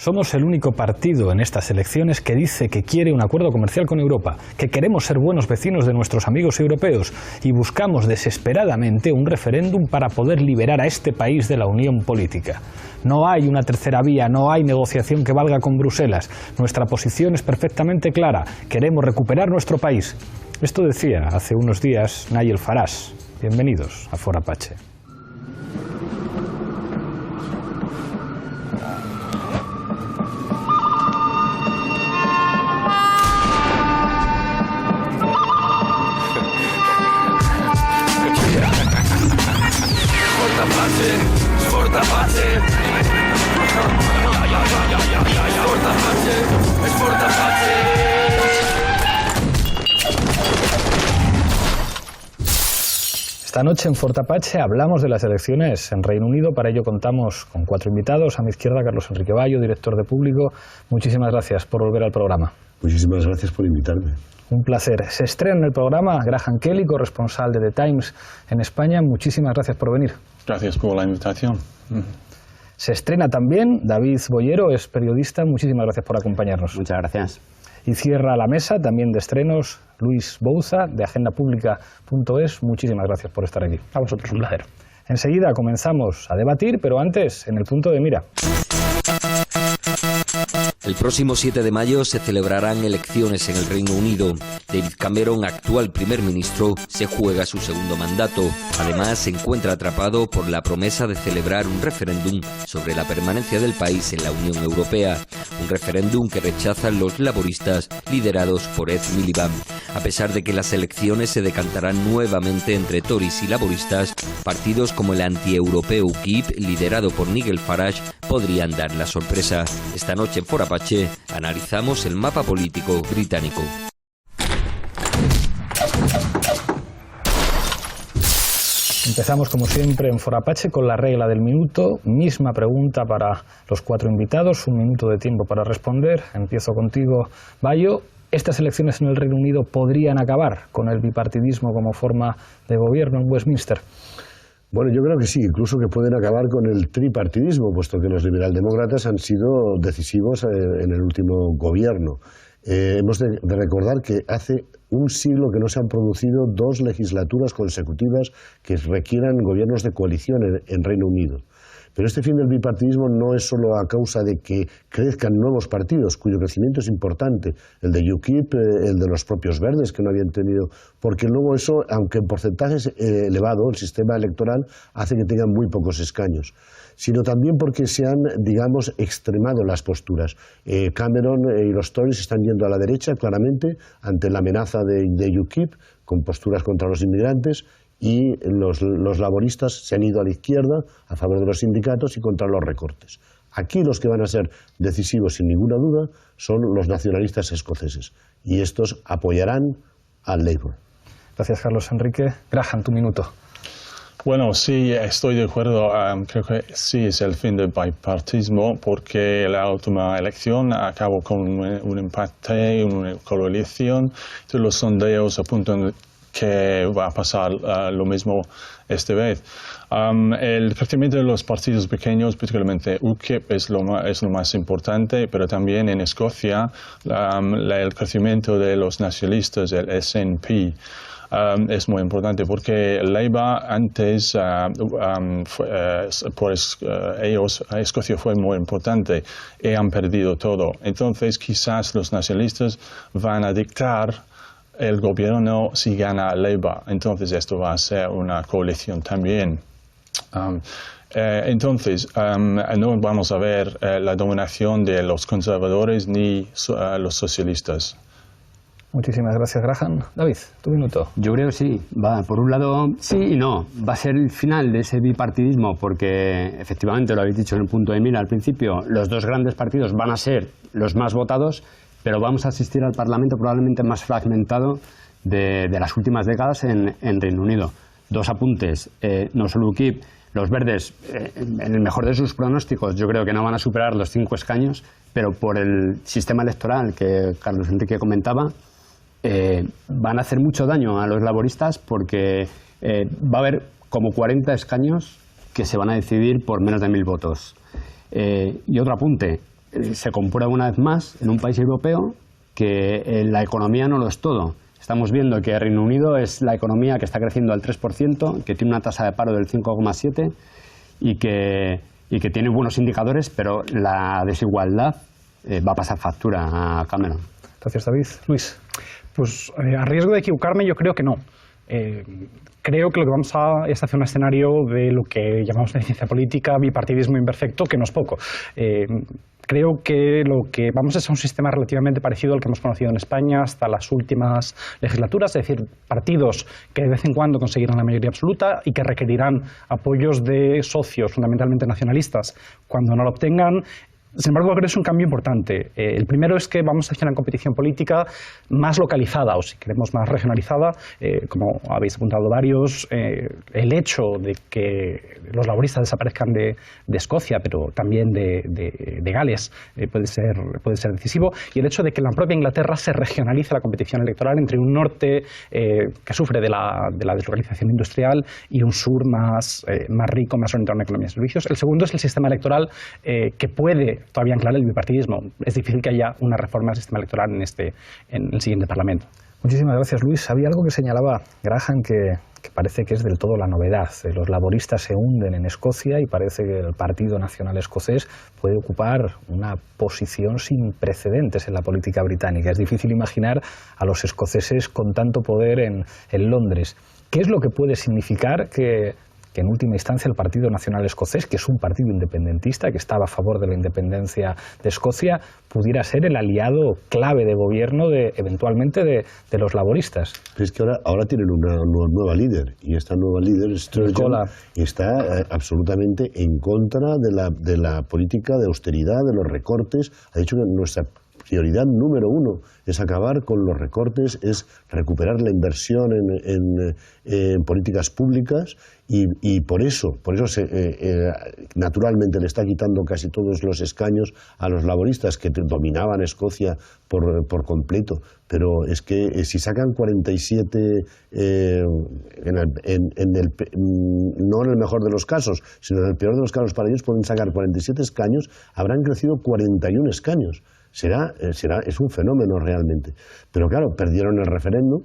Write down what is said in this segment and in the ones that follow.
Somos el único partido en estas elecciones que dice que quiere un acuerdo comercial con Europa, que queremos ser buenos vecinos de nuestros amigos europeos y buscamos desesperadamente un referéndum para poder liberar a este país de la unión política. No hay una tercera vía, no hay negociación que valga con Bruselas. Nuestra posición es perfectamente clara. Queremos recuperar nuestro país. Esto decía hace unos días Nigel Farage. Bienvenidos a Fort Apache. Esta noche en Fort Apache hablamos de las elecciones en Reino Unido. Para ello contamos con 4 invitados. A mi izquierda, Carlos Enrique Bayo, director de Público. Muchísimas gracias por volver al programa. Muchísimas gracias por invitarme. Un placer. Se estrena en el programa Graham Kelly, corresponsal de The Times en España. Muchísimas gracias por venir. Gracias por la invitación. Se estrena también David Boyero, es periodista. Muchísimas gracias por acompañarnos. Muchas gracias. Y cierra la mesa, también de estrenos, Luis Bouza, de agendapublica.es. Muchísimas gracias por estar aquí. A vosotros, un placer. Enseguida comenzamos a debatir, pero antes, en el punto de mira. El próximo 7 de mayo se celebrarán elecciones en el Reino Unido. David Cameron, actual primer ministro, se juega su segundo mandato. Además, se encuentra atrapado por la promesa de celebrar un referéndum sobre la permanencia del país en la Unión Europea. Un referéndum que rechazan los laboristas liderados por Ed Miliband. A pesar de que las elecciones se decantarán nuevamente entre Tories y laboristas, partidos como el anti-europeo UKIP, liderado por Nigel Farage, podrían dar la sorpresa. Esta noche en Fort Apache analizamos el mapa político británico. Empezamos como siempre en Fort Apache con la regla del minuto. Misma pregunta para los 4 invitados, 1 minuto de tiempo para responder. Empiezo contigo, Bayo. ¿Estas elecciones en el Reino Unido podrían acabar con el bipartidismo como forma de gobierno en Westminster? Bueno, yo creo que sí, incluso que pueden acabar con el tripartidismo, puesto que los liberaldemócratas han sido decisivos en el último gobierno. Hemos de recordar que hace un siglo que no se han producido 2 legislaturas consecutivas que requieran gobiernos de coalición en Reino Unido. Pero este fin del bipartidismo no es solo a causa de que crezcan nuevos partidos, cuyo crecimiento es importante, el de UKIP, el de los propios verdes, que no habían tenido, porque luego eso, aunque en porcentajes elevado, el sistema electoral hace que tengan muy pocos escaños, sino también porque se han, digamos, extremado las posturas. Cameron y los Tories están yendo a la derecha, claramente, ante la amenaza de UKIP, con posturas contra los inmigrantes, y los laboristas se han ido a la izquierda a favor de los sindicatos y contra los recortes. Aquí los que van a ser decisivos sin ninguna duda son los nacionalistas escoceses y estos apoyarán al Labour. Gracias, Carlos Enrique. Graham, tu minuto. Bueno, sí, estoy de acuerdo. Creo que sí es el fin del bipartismo porque la última elección acabó con un empate, una coalición. Los sondeos apuntan que va a pasar lo mismo esta vez. El crecimiento de los partidos pequeños, particularmente UKIP, es lo más importante, pero también en Escocia el crecimiento de los nacionalistas, el SNP, es muy importante porque el Labour antes, Escocia fue muy importante y han perdido todo. Entonces quizás los nacionalistas van a dictar el gobierno si gana Labour. Entonces esto va a ser una coalición también. Entonces no vamos a ver la dominación de los conservadores ni los socialistas. Muchísimas gracias, Graham. David, tu minuto. Yo creo que sí. Por un lado, sí y no. Va a ser el final de ese bipartidismo porque, efectivamente, lo habéis dicho en el punto de mira al principio, los 2 grandes partidos van a ser los más votados, pero vamos a asistir al Parlamento probablemente más fragmentado de las últimas décadas en Reino Unido. 2 apuntes. No solo UKIP, los verdes, en el mejor de sus pronósticos, yo creo que no van a superar los 5 escaños, pero por el sistema electoral que Carlos Enrique comentaba, van a hacer mucho daño a los laboristas porque va a haber como 40 escaños que se van a decidir por menos de 1000 votos. Y otro apunte, se comprueba una vez más en un país europeo que la economía no lo es todo. Estamos viendo que Reino Unido es la economía que está creciendo al 3%, que tiene una tasa de paro del 5,7% y que tiene buenos indicadores, pero la desigualdad va a pasar factura a Cameron. Gracias, David. Luis. Pues a riesgo de equivocarme, yo creo que no. Creo que lo que vamos a es hacer un escenario de lo que llamamos en ciencia política bipartidismo imperfecto, que no es poco. Creo que lo que vamos es a un sistema relativamente parecido al que hemos conocido en España hasta las últimas legislaturas, es decir, partidos que de vez en cuando conseguirán la mayoría absoluta y que requerirán apoyos de socios fundamentalmente nacionalistas cuando no lo obtengan. Sin embargo, creo que es un cambio importante. El primero es que vamos hacia una competición política más localizada, o si queremos más regionalizada, como habéis apuntado varios. El hecho de que los laboristas desaparezcan de Escocia, pero también de Gales, puede ser decisivo. Y el hecho de que en la propia Inglaterra se regionalice la competición electoral entre un norte que sufre de la deslocalización industrial y un sur más rico, más orientado a una economía de servicios. El segundo es el sistema electoral que puede todavía anclar el bipartidismo. Es difícil que haya una reforma del sistema electoral en el siguiente Parlamento. Muchísimas gracias, Luis. Había algo que señalaba Graham que parece que es del todo la novedad. Los laboristas se hunden en Escocia y parece que el Partido Nacional Escocés puede ocupar una posición sin precedentes en la política británica. Es difícil imaginar a los escoceses con tanto poder en Londres. ¿Qué es lo que puede significar que en última instancia el Partido Nacional Escocés, que es un partido independentista, que estaba a favor de la independencia de Escocia, pudiera ser el aliado clave de gobierno eventualmente de los laboristas? Es que ahora tienen una nueva líder, y esta nueva líder, Sturgeon, está absolutamente en contra de la política de austeridad, de los recortes. Ha dicho que nuestra prioridad número uno es acabar con los recortes, es recuperar la inversión en políticas públicas y por eso naturalmente le está quitando casi todos los escaños a los laboristas que dominaban Escocia por completo. Pero es que si sacan 47, no en el mejor de los casos, sino en el peor de los casos para ellos, pueden sacar 47 escaños, habrán crecido 41 escaños. Es un fenómeno realmente. Pero claro, perdieron el referéndum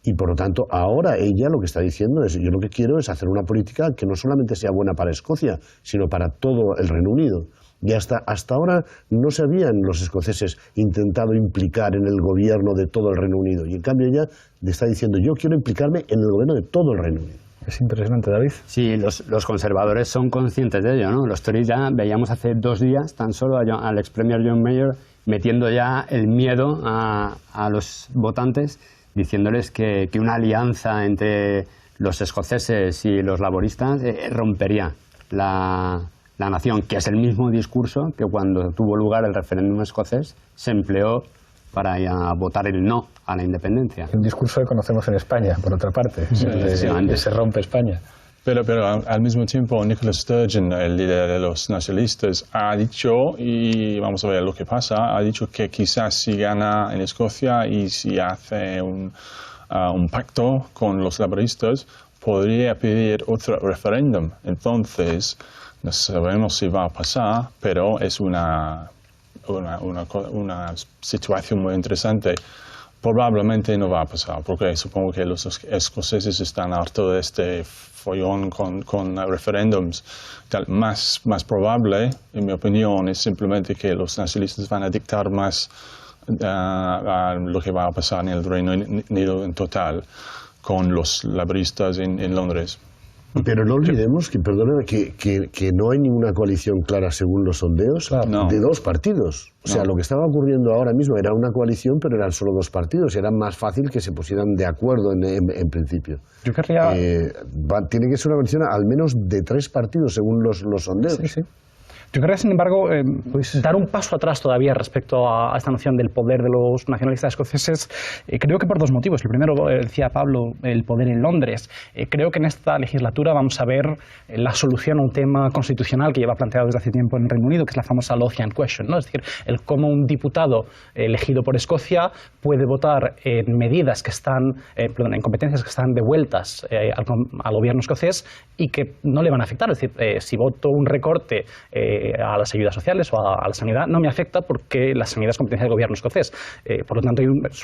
y por lo tanto ahora ella lo que está diciendo es: yo lo que quiero es hacer una política que no solamente sea buena para Escocia, sino para todo el Reino Unido. Y hasta ahora no se habían los escoceses intentado implicar en el gobierno de todo el Reino Unido. Y en cambio ella le está diciendo: yo quiero implicarme en el gobierno de todo el Reino Unido. Es impresionante, David. Sí, los conservadores son conscientes de ello, ¿no? Los Tories ya veíamos hace 2 días tan solo al ex premier John Major metiendo ya el miedo a los votantes, diciéndoles que una alianza entre los escoceses y los laboristas rompería la nación, que es el mismo discurso que cuando tuvo lugar el referéndum escocés se empleó para votar el no a la independencia. Un discurso que conocemos en España, por otra parte, se rompe España. Pero al mismo tiempo, Nicola Sturgeon, el líder de los nacionalistas, ha dicho, y vamos a ver lo que pasa, ha dicho que quizás si gana en Escocia y si hace un pacto con los laboristas, podría pedir otro referéndum. Entonces, no sabemos si va a pasar, pero es una situación muy interesante. Probablemente no va a pasar, porque supongo que los escoceses están hartos de este follón con referéndums. Más probable, en mi opinión, es simplemente que los nacionalistas van a dictar más lo que va a pasar en el Reino Unido en total con los laboristas en Londres. Pero no olvidemos que no hay ninguna coalición clara según los sondeos de 2 partidos. O sea, lo que estaba ocurriendo ahora mismo era una coalición, pero eran solo 2 partidos. Era más fácil que se pusieran de acuerdo en principio. Yo querría... tiene que ser una coalición al menos de 3 partidos según los sondeos. Sí, sí. Yo creo, sin embargo, dar un paso atrás todavía respecto a esta noción del poder de los nacionalistas escoceses, creo que por 2 motivos. El primero, decía Pablo, el poder en Londres. Creo que en esta legislatura vamos a ver la solución a un tema constitucional que lleva planteado desde hace tiempo en el Reino Unido, que es la famosa Lothian Question, ¿no? Es decir, el cómo un diputado elegido por Escocia puede votar en medidas que están, en competencias que están devueltas al gobierno escocés y que no le van a afectar. Es decir, si voto un recorte a las ayudas sociales o a la sanidad, no me afecta porque la sanidad es competencia del gobierno escocés. Por lo tanto,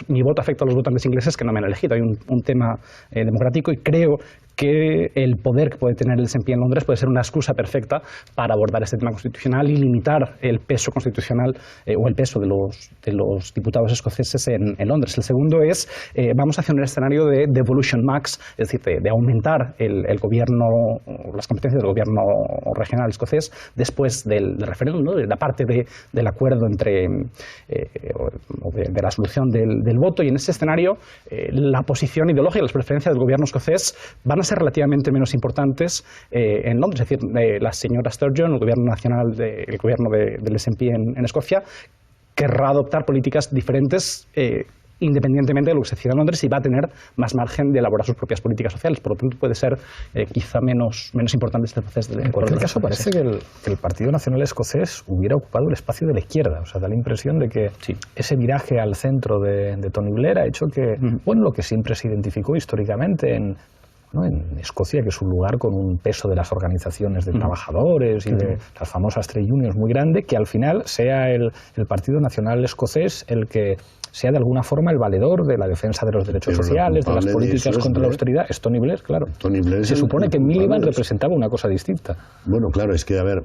mi voto afecta a los votantes ingleses que no me han elegido. Hay un tema democrático y creo que el poder que puede tener el SNP en Londres puede ser una excusa perfecta para abordar este tema constitucional y limitar el peso constitucional o el peso de los diputados escoceses en Londres. El segundo es, vamos hacia un escenario de devolution max, es decir, de aumentar el gobierno, las competencias del gobierno regional escocés después del referéndum, ¿no? De la parte del acuerdo entre, o de la solución del voto, y en ese escenario la posición ideológica y las preferencias del gobierno escocés van a ser relativamente menos importantes en Londres. Es decir, la señora Sturgeon, el gobierno nacional, el gobierno del SNP en Escocia, querrá adoptar políticas diferentes independientemente de lo que se decida en Londres, y va a tener más margen de elaborar sus propias políticas sociales. Por lo tanto, puede ser quizá menos importante este proceso. En cualquier caso, parece que el Partido Nacional Escocés hubiera ocupado el espacio de la izquierda. O sea, da la impresión de que ese viraje al centro de Tony Blair ha hecho que, bueno, lo que siempre se identificó históricamente en Escocia, que es un lugar con un peso de las organizaciones de trabajadores y de las famosas trade unions muy grande, que al final sea el Partido Nacional Escocés el que sea de alguna forma el valedor de la defensa de los derechos sociales, de las políticas contra la austeridad. Es Tony Blair, claro. Tony Blair se supone que Miliband representaba una cosa distinta. Bueno, claro, es que, a ver,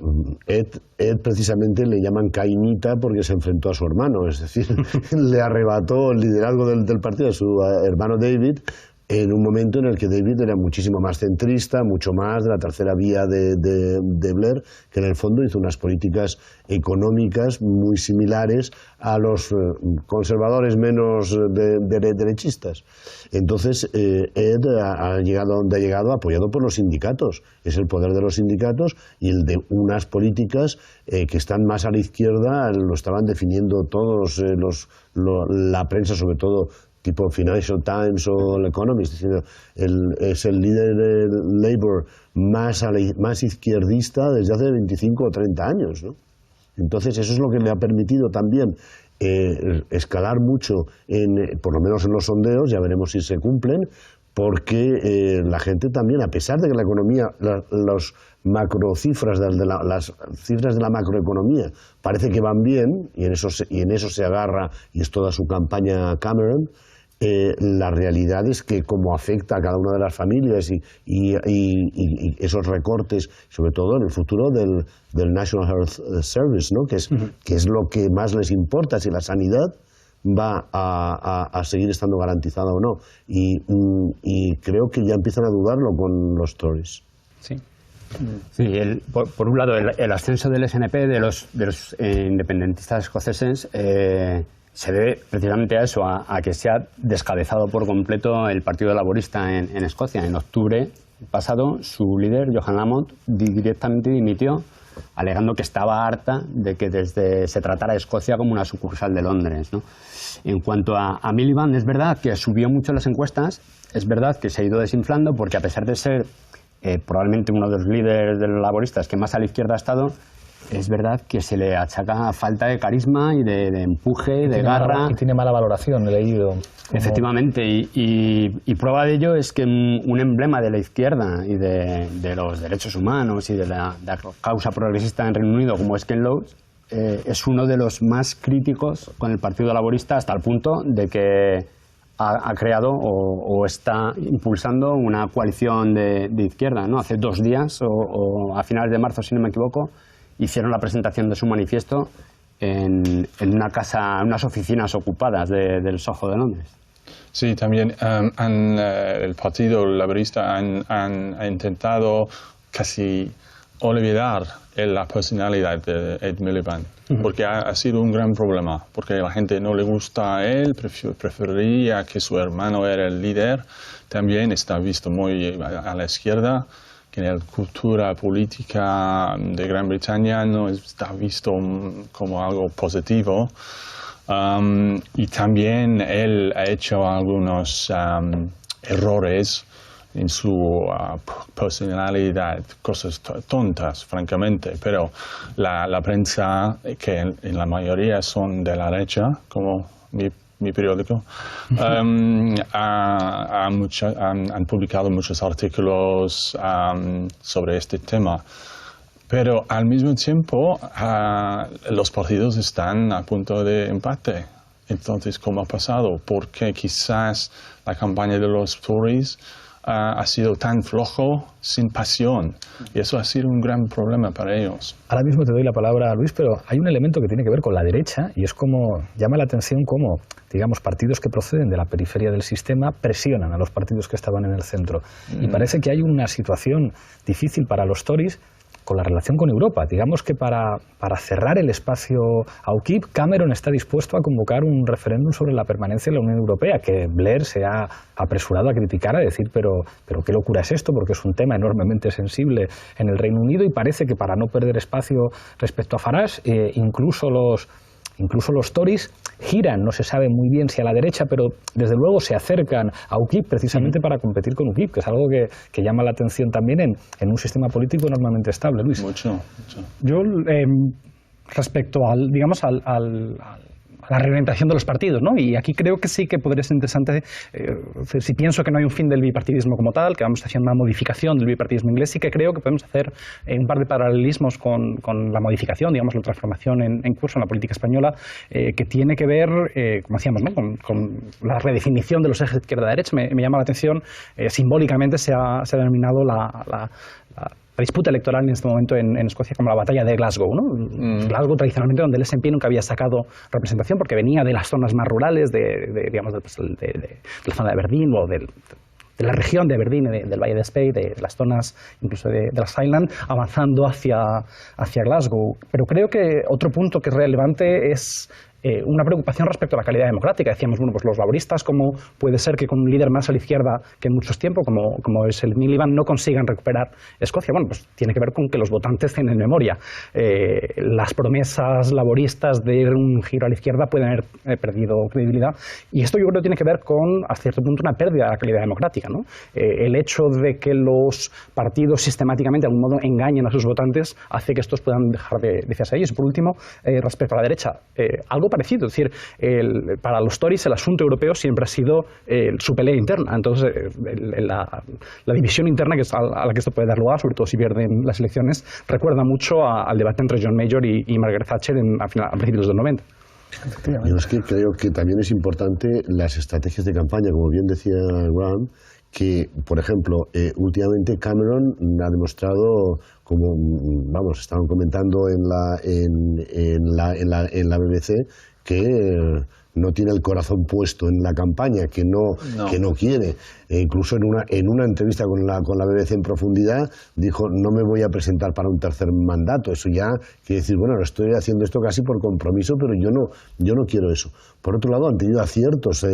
Ed precisamente le llaman Cainita porque se enfrentó a su hermano, es decir, le arrebató el liderazgo del partido a su hermano David, en un momento en el que David era muchísimo más centrista, mucho más de la tercera vía de Blair, que en el fondo hizo unas políticas económicas muy similares a los conservadores menos derechistas. Entonces, Ed ha llegado donde ha llegado apoyado por los sindicatos. Es el poder de los sindicatos y el de unas políticas que están más a la izquierda, lo estaban definiendo todos la prensa, sobre todo tipo Financial Times o el Economist, es el líder del Labour más izquierdista desde hace 25 o 30 años, ¿no? Entonces eso es lo que le ha permitido también escalar mucho, por lo menos en los sondeos, ya veremos si se cumplen, porque la gente también, a pesar de que la economía, las macrocifras las cifras de la macroeconomía parece que van bien, y en eso se agarra, y es toda su campaña Cameron, la realidad es que como afecta a cada una de las familias y esos recortes, sobre todo en el futuro del National Health Service, ¿no? que es lo que más les importa, si la sanidad va a seguir estando garantizada o no. Y creo que ya empiezan a dudarlo con los Tories. Sí. Sí, por un lado, el ascenso del SNP, de los independentistas escoceses, se debe precisamente a eso, a que se ha descabezado por completo el Partido Laborista en Escocia. En octubre pasado, su líder, Johan Lamont, directamente dimitió, alegando que estaba harta de que se tratara a Escocia como una sucursal de Londres, ¿no? En cuanto a Miliband, es verdad que subió mucho las encuestas, es verdad que se ha ido desinflando, porque a pesar de ser probablemente uno de los líderes de los laboristas que más a la izquierda ha estado, es verdad que se le achaca falta de carisma y de empuje, de garra. Y tiene mala valoración, he leído. Efectivamente, y prueba de ello es que un emblema de la izquierda y de los derechos humanos y de la causa progresista en Reino Unido, como es Ken Loach, es uno de los más críticos con el Partido Laborista, hasta el punto de que ha creado o está impulsando una coalición de izquierda, ¿no? Hace 2 días, o a finales de marzo, si no me equivoco, hicieron la presentación de su manifiesto en unas oficinas ocupadas del Soho de Londres. Sí, también el Partido Laborista ha intentado casi olvidar la personalidad de Ed Miliband, porque ha sido un gran problema, porque a la gente no le gusta a él, preferiría que su hermano era el líder. También está visto muy a la izquierda, que en la cultura política de Gran Bretaña no está visto como algo positivo. Y también él ha hecho algunos errores en su personalidad, cosas tontas, francamente, pero la prensa, que en la mayoría son de la derecha, como mi periódico, han publicado muchos artículos sobre este tema. Pero al mismo tiempo, los partidos están a punto de empate. Entonces, ¿cómo ha pasado? Porque quizás la campaña de los Tories ha sido tan flojo, sin pasión. Y eso ha sido un gran problema para ellos. Ahora mismo te doy la palabra a Luis, pero hay un elemento que tiene que ver con la derecha y es como llama la atención cómo, digamos, partidos que proceden de la periferia del sistema presionan a los partidos que estaban en el centro. Y parece que hay una situación difícil para los Tories con la relación con Europa. Digamos que para cerrar el espacio a UKIP, Cameron está dispuesto a convocar un referéndum sobre la permanencia en la Unión Europea, que Blair se ha apresurado a criticar, a decir, pero qué locura es esto, porque es un tema enormemente sensible en el Reino Unido, y parece que para no perder espacio respecto a Farage, incluso los Tories giran, no se sabe muy bien si a la derecha, pero desde luego se acercan a UKIP precisamente para competir con UKIP, que es algo que llama la atención también en un sistema político enormemente estable. Luis. Mucho. Yo, respecto a la reorientación de los partidos, ¿no? Y aquí creo que sí que podría ser interesante, si pienso que no hay un fin del bipartidismo como tal, que vamos haciendo una modificación del bipartidismo inglés, sí que creo que podemos hacer un par de paralelismos con la modificación, digamos, la transformación en curso en la política española, que tiene que ver, como decíamos, ¿no? con la redefinición de los ejes izquierda-derecha. Me llama la atención, simbólicamente se ha denominado la disputa electoral en este momento en Escocia como la batalla de Glasgow, ¿no? Glasgow tradicionalmente donde el SNP nunca había sacado representación porque venía de las zonas más rurales de la zona de Aberdeen o de la región de Aberdeen, del Valle de Spey, de las zonas incluso de las Highlands, avanzando hacia Glasgow. Pero creo que otro punto que es relevante es una preocupación respecto a la calidad democrática. Decíamos, bueno, pues los laboristas, ¿cómo puede ser que con un líder más a la izquierda que en muchos tiempos, como es el Miliband, no consigan recuperar Escocia? Bueno, pues tiene que ver con que los votantes tienen memoria. Las promesas laboristas de un giro a la izquierda pueden haber perdido credibilidad, y esto yo creo que tiene que ver con, a cierto punto, una pérdida de la calidad democrática, ¿no? El hecho de que los partidos sistemáticamente, de algún modo, engañen a sus votantes hace que estos puedan dejar de fiarse a ellos. Y por último, respecto a la derecha, algo parecido. Es decir, para los Tories el asunto europeo siempre ha sido su pelea interna. Entonces, la división interna a la que esto puede dar lugar, sobre todo si pierden las elecciones, recuerda mucho al debate entre John Major y Margaret Thatcher a principios de los 90. Yo es que creo que también es importante las estrategias de campaña, como bien decía Graham, que, por ejemplo, últimamente Cameron ha demostrado, como vamos, estaban comentando en la BBC, que no tiene el corazón puesto en la campaña, que no quiere. Incluso en una entrevista con la BBC en profundidad dijo: no me voy a presentar para un tercer mandato. Eso ya quiere decir, bueno, estoy haciendo esto casi por compromiso, pero yo no quiero eso. Por otro lado, han tenido aciertos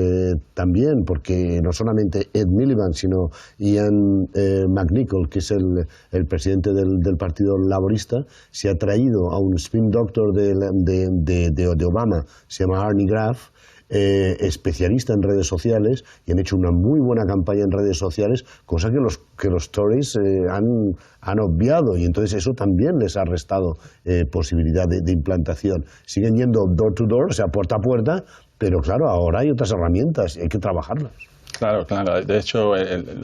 también, porque no solamente Ed Miliband, sino Ian McNicol, que es el presidente del Partido Laborista, se ha traído a un spin doctor de Obama, se llama Arnie Graf, especialista en redes sociales, y han hecho una muy buena campaña en redes sociales, cosa que los Tories han obviado, y entonces eso también les ha restado posibilidad de implantación. Siguen yendo door to door, o sea, puerta a puerta, pero claro, ahora hay otras herramientas y hay que trabajarlas. Claro. De hecho,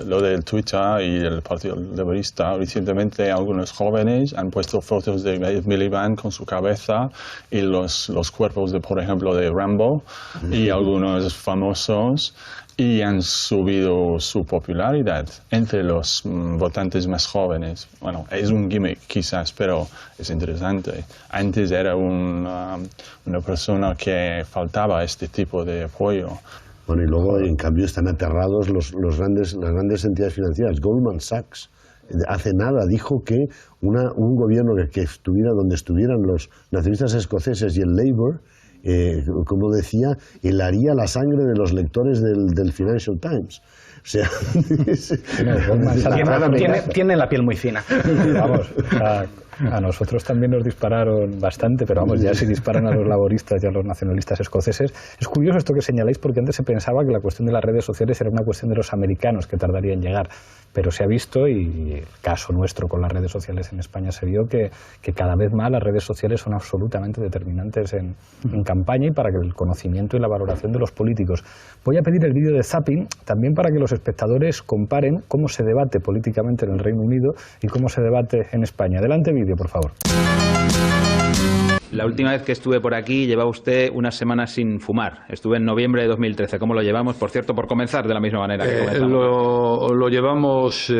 lo del Twitter y el Partido Laborista, recientemente algunos jóvenes han puesto fotos de Miliband con su cabeza y los cuerpos, por ejemplo, de Rambo y algunos famosos, y han subido su popularidad entre los votantes más jóvenes. Bueno, es un gimmick quizás, pero es interesante. Antes era una persona que faltaba este tipo de apoyo. Bueno, y luego, en cambio, están aterrados las grandes entidades financieras. Goldman Sachs hace nada dijo que un gobierno que estuviera donde estuvieran los nacionalistas escoceses y el Labour, como decía, helaría la sangre de los lectores del Financial Times. O sea, tiene la piel muy fina. Vamos, a nosotros también nos dispararon bastante, pero vamos, ya si disparan a los laboristas y a los nacionalistas escoceses. Es curioso esto que señaláis, porque antes se pensaba que la cuestión de las redes sociales era una cuestión de los americanos, que tardaría en llegar, pero se ha visto, y el caso nuestro con las redes sociales en España se vio, que cada vez más las redes sociales son absolutamente determinantes en campaña y para que el conocimiento y la valoración de los políticos. Voy a pedir el vídeo de Zapping también para que los espectadores comparen cómo se debate políticamente en el Reino Unido y cómo se debate en España. Adelante, vídeo. vídeo, por favor. La última vez que estuve por aquí llevaba usted unas semanas sin fumar. Estuve en noviembre de 2013. ¿Cómo lo llevamos? Por cierto, por comenzar de la misma manera que comenzamos. Lo llevamos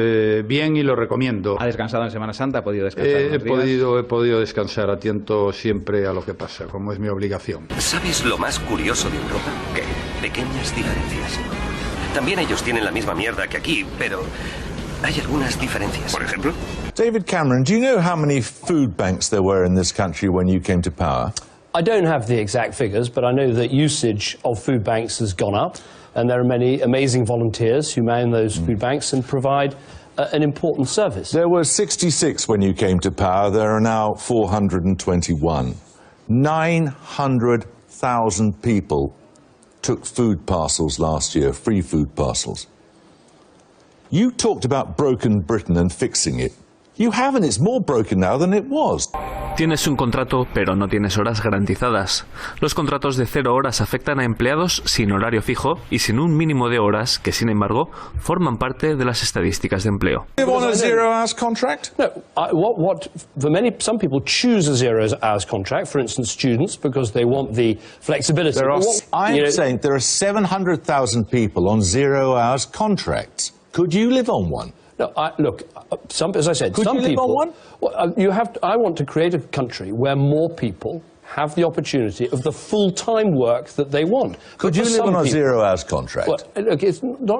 bien y lo recomiendo. ¿Ha descansado en Semana Santa? ¿Ha podido descansar He podido descansar. Atiento siempre a lo que pasa, como es mi obligación. ¿Sabes lo más curioso de Europa? ¿Qué? Pequeñas diferencias. También ellos tienen la misma mierda que aquí, pero hay algunas diferencias. Por ejemplo, David Cameron, do you know how many food banks there were in this country when you came to power? I don't have the exact figures, but I know that usage of food banks has gone up, and there are many amazing volunteers who man those food banks and provide an important service. There were 66 when you came to power. There are now 421. 900,000 people took food parcels last year, free food parcels. You talked about broken Britain and fixing it. You haven't. It's more broken now than it was. Tienes un contrato, pero no tienes horas garantizadas. Los contratos de 0 horas afectan a empleados sin horario fijo y sin un mínimo de horas que, sin embargo, forman parte de las estadísticas de empleo. You want a 0 hours contract? No, some people choose a 0 hours contract, for instance, students, because they want the flexibility. I'm saying there are 700,000 people on 0 hours contracts. Could you live on one? No, as I said, Could some you live people. on one? Well, I want to create a country where more people have the opportunity of the full-time work that they want. Could you live on a 0 hours contract? Well, look,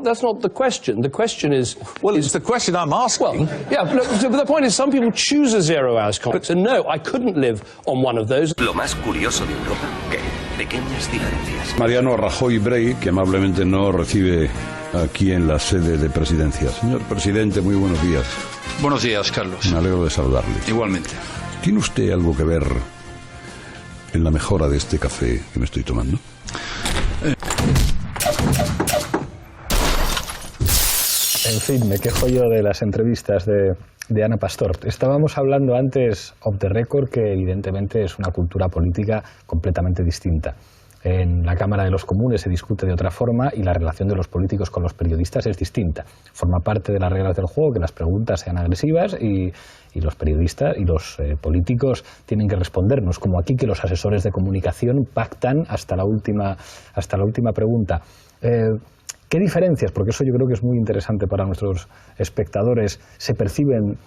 that's not the question. The question is... Well, it's the question I'm asking. Well, yeah, look, but the point is some people choose a 0 hours contract. And no, I couldn't live on one of those. Lo más curioso de Europa, ¿qué? Pequeñas diferencias. Mariano Rajoy Brey, que amablemente no recibe aquí en la sede de presidencia. Señor presidente, muy buenos días. Buenos días, Carlos. Me alegro de saludarle. Igualmente. ¿Tiene usted algo que ver en la mejora de este café que me estoy tomando? En fin, me quejo yo de las entrevistas de Ana Pastor. Estábamos hablando antes, off the record, que evidentemente es una cultura política completamente distinta. En la Cámara de los Comunes se discute de otra forma y la relación de los políticos con los periodistas es distinta. Forma parte de las reglas del juego que las preguntas sean agresivas y los periodistas y los políticos tienen que respondernos, como aquí que los asesores de comunicación pactan hasta la última pregunta. ¿Qué diferencias, porque eso yo creo que es muy interesante para nuestros espectadores, se perciben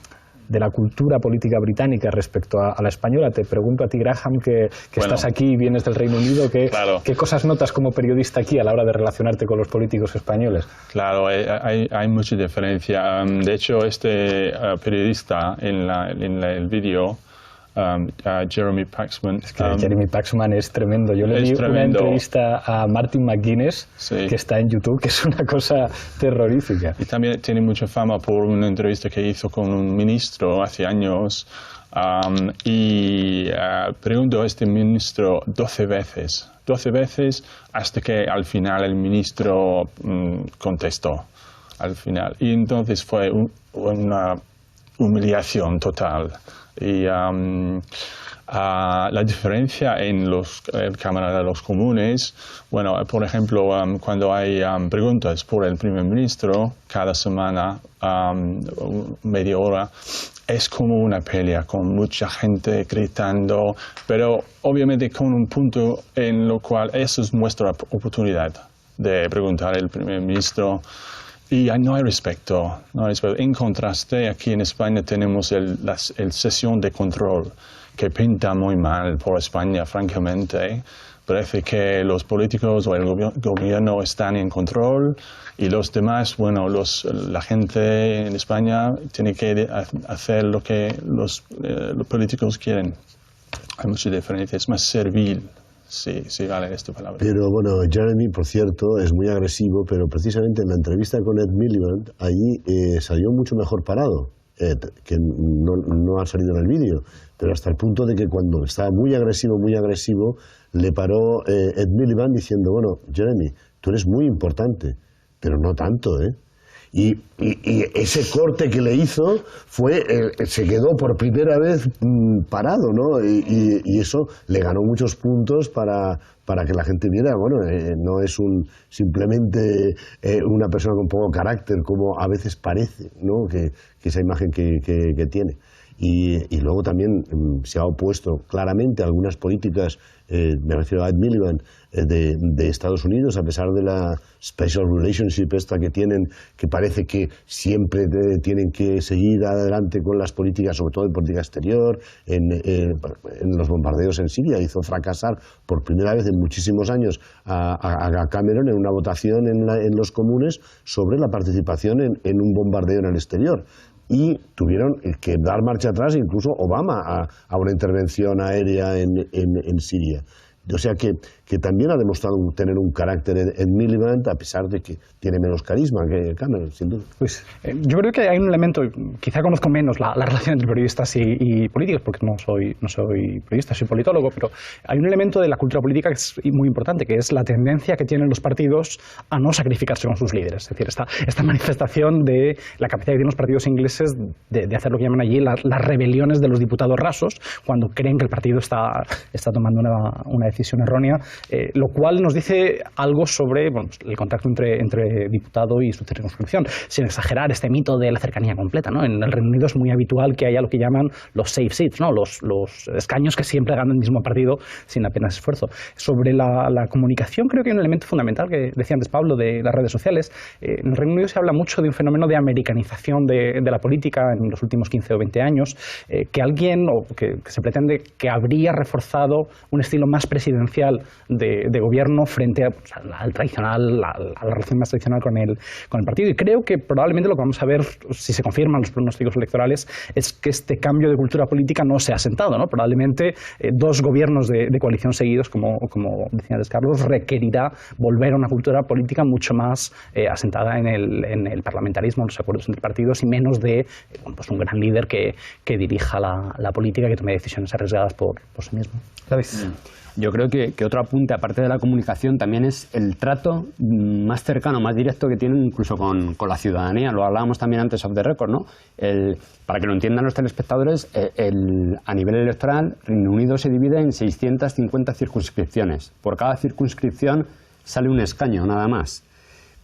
de la cultura política británica respecto a la española? Te pregunto a ti, Graham, que estás aquí y vienes del Reino Unido, ¿qué cosas notas como periodista aquí a la hora de relacionarte con los políticos españoles? Claro, hay mucha diferencia. De hecho, este periodista en el vídeo, Jeremy Paxman... Es que Jeremy Paxman es tremendo. Yo le di una entrevista a Martin McGuinness, que está en YouTube, que es una cosa terrorífica. Y también tiene mucha fama por una entrevista que hizo con un ministro hace años preguntó a este ministro 12 veces hasta que al final el ministro contestó al final. Y entonces fue una humillación total. Y la diferencia en Cámara de los Comunes, bueno, por ejemplo, cuando hay preguntas por el primer ministro, cada semana, media hora, es como una pelea con mucha gente gritando, pero obviamente con un punto en lo cual eso es nuestra oportunidad de preguntar al primer ministro. Y no hay respeto, En contraste, aquí en España tenemos la sesión de control, que pinta muy mal por España, francamente. Parece que los políticos o el gobierno están en control y los demás, bueno, la gente en España tiene que hacer lo que los políticos quieren. Hay mucha diferencia, es más servil. Sí, vale esta palabra. Pero bueno, Jeremy, por cierto, es muy agresivo, pero precisamente en la entrevista con Ed Miliband, allí salió mucho mejor parado, Ed, que no ha salido en el vídeo, pero hasta el punto de que cuando estaba muy agresivo, le paró Ed Miliband diciendo, bueno, Jeremy, tú eres muy importante, pero no tanto, ¿eh? Y ese corte que le hizo se quedó por primera vez parado, ¿no? Y eso le ganó muchos puntos para que la gente viera, bueno, no es simplemente una persona con poco carácter, como a veces parece, ¿no? Que esa imagen que tiene. y luego también se ha opuesto claramente a algunas políticas, me refiero a Ed Miliband, de Estados Unidos, a pesar de la special relationship esta que tienen, que parece que siempre tienen que seguir adelante con las políticas, sobre todo en política exterior, en los bombardeos en Siria. Hizo fracasar por primera vez en muchísimos años a Cameron en una votación en los comunes sobre la participación en un bombardeo en el exterior. Y tuvieron que dar marcha atrás, incluso Obama, a una intervención aérea en Siria. O sea que también ha demostrado tener un carácter en Miliband, a pesar de que tiene menos carisma que Cameron, sin duda. Pues yo creo que hay un elemento, quizá conozco menos la relación entre periodistas y políticos, porque no soy periodista, soy politólogo, pero hay un elemento de la cultura política que es muy importante, que es la tendencia que tienen los partidos a no sacrificarse con sus líderes. Es decir, esta manifestación de la capacidad que tienen los partidos ingleses de hacer lo que llaman allí las rebeliones de los diputados rasos, cuando creen que el partido está tomando una decisión errónea, lo cual nos dice algo sobre el contacto entre diputado y su circunscripción, sin exagerar este mito de la cercanía completa, ¿no? En el Reino Unido es muy habitual que haya lo que llaman los safe seats, ¿no? Los escaños que siempre gana el mismo partido sin apenas esfuerzo. Sobre la comunicación, creo que hay un elemento fundamental que decía antes Pablo de las redes sociales. En el Reino Unido se habla mucho de un fenómeno de americanización de la política en los últimos 15 o 20 años, que alguien, o que se pretende que habría reforzado un estilo más presidencial de gobierno frente al tradicional, a la relación más tradicional con el partido. Y creo que probablemente lo que vamos a ver, si se confirman los pronósticos electorales, es que este cambio de cultura política no se ha asentado, ¿no? Probablemente dos gobiernos de coalición seguidos, como decía antes Carlos, requerirá volver a una cultura política mucho más asentada en el parlamentarismo, en los acuerdos entre partidos, y menos de un gran líder que dirija la política, que tome decisiones arriesgadas por sí mismo. Yo creo que otro apunte, aparte de la comunicación, también es el trato más cercano, más directo que tienen incluso con la ciudadanía. Lo hablábamos también antes off the record, ¿no? Para que lo entiendan los telespectadores, a nivel electoral, Reino Unido se divide en 650 circunscripciones. Por cada circunscripción sale un escaño, nada más.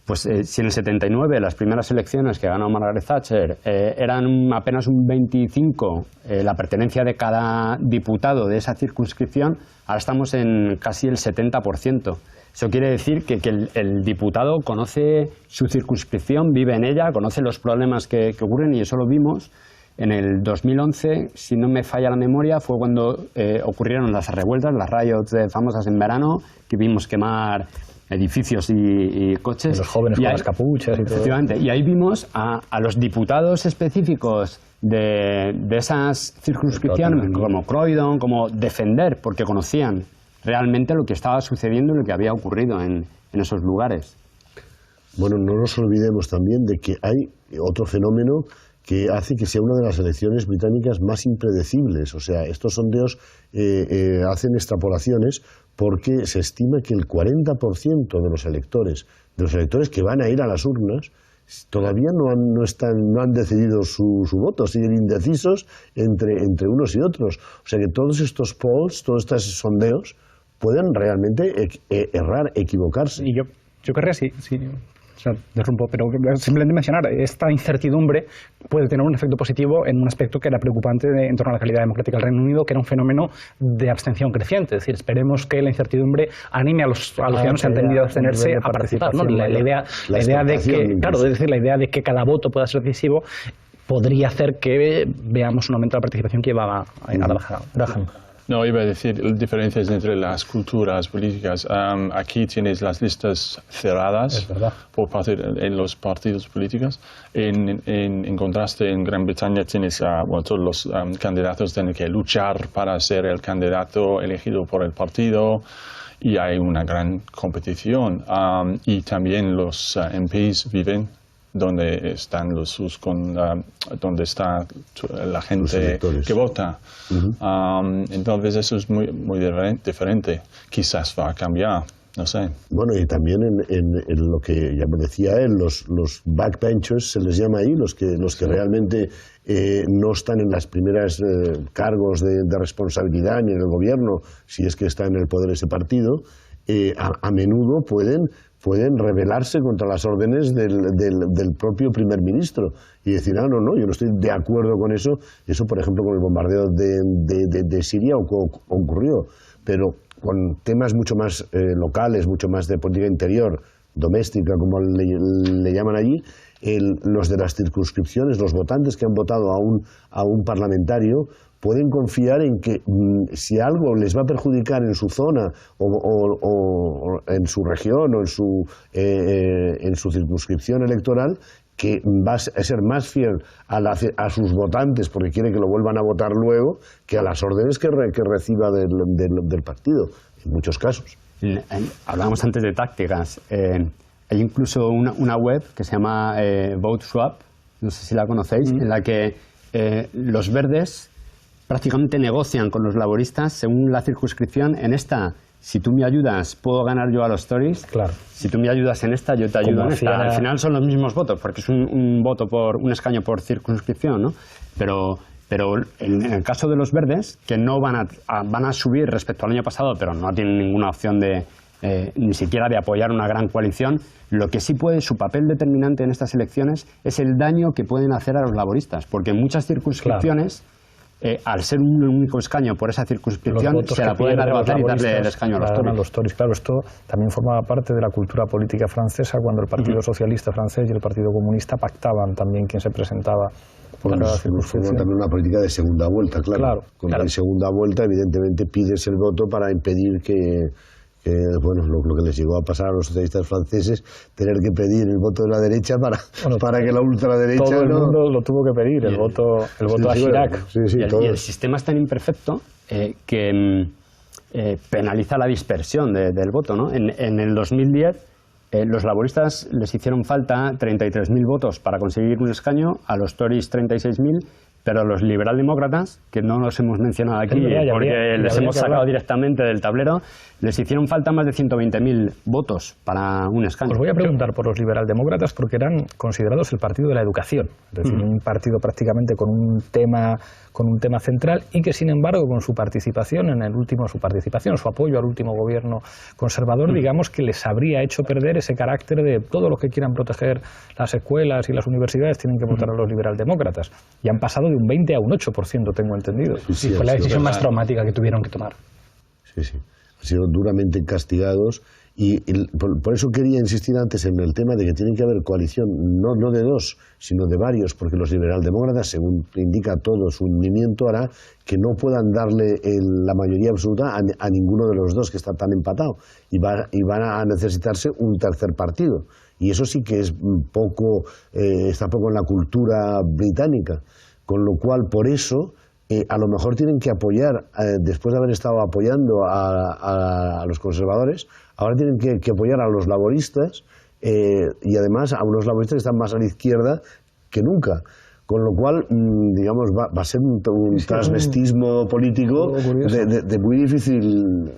Pues si en el 79, las primeras elecciones que ganó Margaret Thatcher, eran apenas un 25 la pertenencia de cada diputado de esa circunscripción, ahora estamos en casi el 70%. Eso quiere decir que el diputado conoce su circunscripción, vive en ella, conoce los problemas que ocurren, y eso lo vimos en el 2011, si no me falla la memoria, fue cuando ocurrieron las revueltas, las riots famosas en verano, que vimos quemar edificios y coches. Y los jóvenes con las capuchas y todo. Efectivamente. Y ahí vimos a los diputados específicos de esas circunscripciones, como Croydon, como defender, porque conocían realmente lo que estaba sucediendo y lo que había ocurrido en esos lugares. Bueno, no nos olvidemos también de que hay otro fenómeno que hace que sea una de las elecciones británicas más impredecibles. O sea, estos sondeos hacen extrapolaciones porque se estima que el 40% de los electores que van a ir a las urnas todavía no han decidido su voto, siguen indecisos entre unos y otros. O sea que todos estos polls, todos estos sondeos pueden realmente errar, equivocarse. Y yo querría, sí, o sea, derrumpo, pero simplemente mencionar, esta incertidumbre puede tener un efecto positivo en un aspecto que era preocupante en torno a la calidad democrática del Reino Unido, que era un fenómeno de abstención creciente. Es decir, esperemos que la incertidumbre anime a los ciudadanos que han tendido a abstenerse a participar, ¿no? La idea de que cada voto pueda ser decisivo podría hacer que veamos un aumento de la participación que llevaba a la bajada. No, iba a decir diferencias entre las culturas políticas. Aquí tienes las listas cerradas por parte en los partidos políticos. En contraste, en Gran Bretaña tienes todos los candidatos tienen que luchar para ser el candidato elegido por el partido, y hay una gran competición. Y también los MPs viven donde están donde está la gente que vota. Entonces eso es muy diferente. Quizás va a cambiar, no sé. Bueno, y también en lo que ya me decía él, los backbenchers se les llama ahí, los que realmente no están en las primeras cargos de responsabilidad ni en el gobierno, si es que está en el poder ese partido, a menudo pueden pueden rebelarse contra las órdenes del propio primer ministro y decir, no, yo no estoy de acuerdo con eso. Eso, por ejemplo, con el bombardeo de Siria ocurrió, pero con temas mucho más locales, mucho más de política interior, doméstica, como le llaman allí, los de las circunscripciones, los votantes que han votado a un parlamentario, pueden confiar en que si algo les va a perjudicar en su zona o en su región o en su circunscripción electoral, que va a ser más fiel a sus votantes porque quiere que lo vuelvan a votar luego que a las órdenes que reciba del partido, en muchos casos. Hablábamos antes de tácticas. Hay incluso una web que se llama VoteSwap, no sé si la conocéis, en la que los verdes prácticamente negocian con los laboristas según la circunscripción. En esta, si tú me ayudas, puedo ganar yo a los Tories. Claro. Si tú me ayudas en esta, yo te ayudo en esta. Al final son los mismos votos, porque es un escaño por circunscripción, ¿no? Pero en el caso de los verdes, que no van a subir respecto al año pasado, pero no tienen ninguna opción ni siquiera de apoyar una gran coalición, lo que sí puede, su papel determinante en estas elecciones es el daño que pueden hacer a los laboristas, porque en muchas circunscripciones, al ser un único escaño por esa circunscripción, se la pueden arrebatar y darle el escaño a los Tories. Claro, esto también formaba parte de la cultura política francesa, cuando el Partido Socialista francés y el Partido Comunista pactaban también quién se presentaba por cada circunscripción. También una política de segunda vuelta, claro. En segunda vuelta, evidentemente, pides el voto para impedir que lo que les llegó a pasar a los socialistas franceses, tener que pedir el voto de la derecha para que la ultraderecha... Todo el mundo lo tuvo que pedir, el voto a Chirac. Y el sistema es tan imperfecto que penaliza la dispersión del voto, ¿no? En el 2010 los laboristas les hicieron falta 33.000 votos para conseguir un escaño, a los Tories 36.000, pero a los liberaldemócratas, que no los hemos mencionado aquí porque les hemos sacado directamente del tablero, les hicieron falta más de 120.000 votos para un escaño. Os voy a preguntar por los liberaldemócratas porque eran considerados el partido de la educación, es decir, un partido prácticamente con un tema central y que, sin embargo, con su participación su apoyo al último gobierno conservador, digamos que les habría hecho perder ese carácter de todo lo que quieran proteger las escuelas y las universidades tienen que votar a los liberaldemócratas. Y han pasado de un 20 a un 8%, tengo entendido. Sí, fue la decisión más traumática que tuvieron que tomar. Sí. Han sido duramente castigados y por eso quería insistir antes en el tema de que tiene que haber coalición, no de dos, sino de varios, porque los liberaldemócratas, según indica todo su movimiento, hará que no puedan darle la mayoría absoluta a ninguno de los dos que está tan empatado y van a necesitarse un tercer partido. Y eso sí que es está poco en la cultura británica, con lo cual por eso a lo mejor tienen que apoyar, después de haber estado apoyando a los conservadores, ahora tienen que apoyar a los laboristas y además a unos laboristas que están más a la izquierda que nunca. Con lo cual, digamos, va a ser un transvestismo político de muy difícil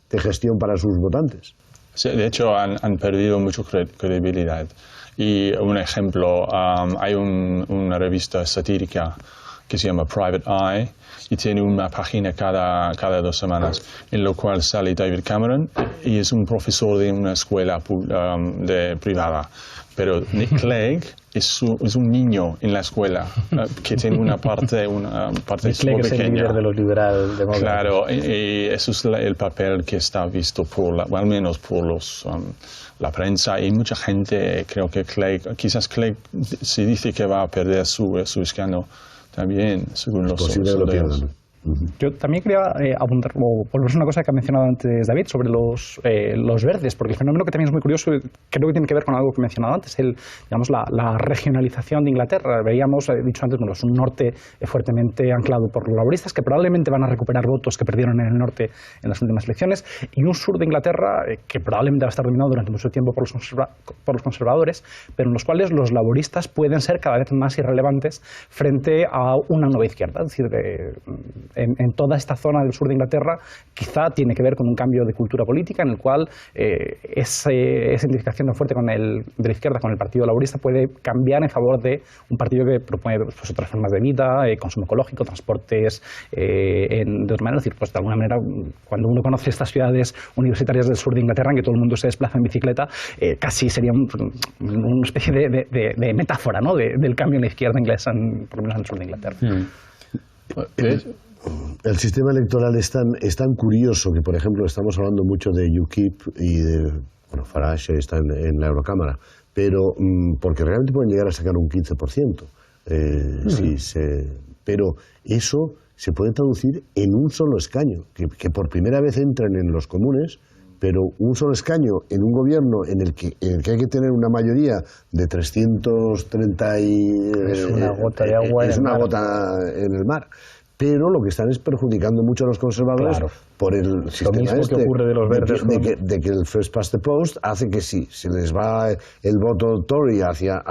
de gestión para sus votantes. Sí, de hecho, han perdido mucha credibilidad. Y un ejemplo, hay una revista satírica que se llama Private Eye y tiene una página cada 2 semanas en lo cual sale David Cameron y es un profesor de una escuela privada. Pero Nick Clegg es un niño en la escuela que tiene una parte Nick Clegg es el líder de los liberaldemócratas. Claro, y eso es el papel que está visto al menos por la prensa y mucha gente. Creo que quizás Clegg se dice que va a perder su escaño también, según los sondeos. Yo también quería apuntar, o volver a una cosa que ha mencionado antes David, sobre los verdes, porque el fenómeno que también es muy curioso, creo que tiene que ver con algo que he mencionado antes, la regionalización de Inglaterra. Veíamos, he dicho antes, es un norte fuertemente anclado por los laboristas, que probablemente van a recuperar votos que perdieron en el norte en las últimas elecciones, y un sur de Inglaterra que probablemente va a estar dominado durante mucho tiempo por los conservadores, pero en los cuales los laboristas pueden ser cada vez más irrelevantes frente a una nueva izquierda. Es decir, en toda esta zona del sur de Inglaterra quizá tiene que ver con un cambio de cultura política en el cual esa identificación fuerte de la izquierda con el Partido Laborista puede cambiar en favor de un partido que propone pues, otras formas de vida, consumo ecológico, transportes de otra manera. Es decir, pues de alguna manera, cuando uno conoce estas ciudades universitarias del sur de Inglaterra en que todo el mundo se desplaza en bicicleta, casi sería una especie de metáfora, ¿no? del cambio en la izquierda inglesa, por lo menos en el sur de Inglaterra. El sistema electoral es tan curioso que, por ejemplo, estamos hablando mucho de UKIP y de Farage está en la Eurocámara, pero porque realmente pueden llegar a sacar un 15%. Pero eso se puede traducir en un solo escaño, que por primera vez entran en los comunes, pero un solo escaño en un gobierno en el que hay que tener una mayoría de 330 es una gota de agua gota en el mar. Pero lo que están es perjudicando mucho a los conservadores por el sistema que ocurre de los verdes de que el first past the post hace que si se les va el voto Tory hacia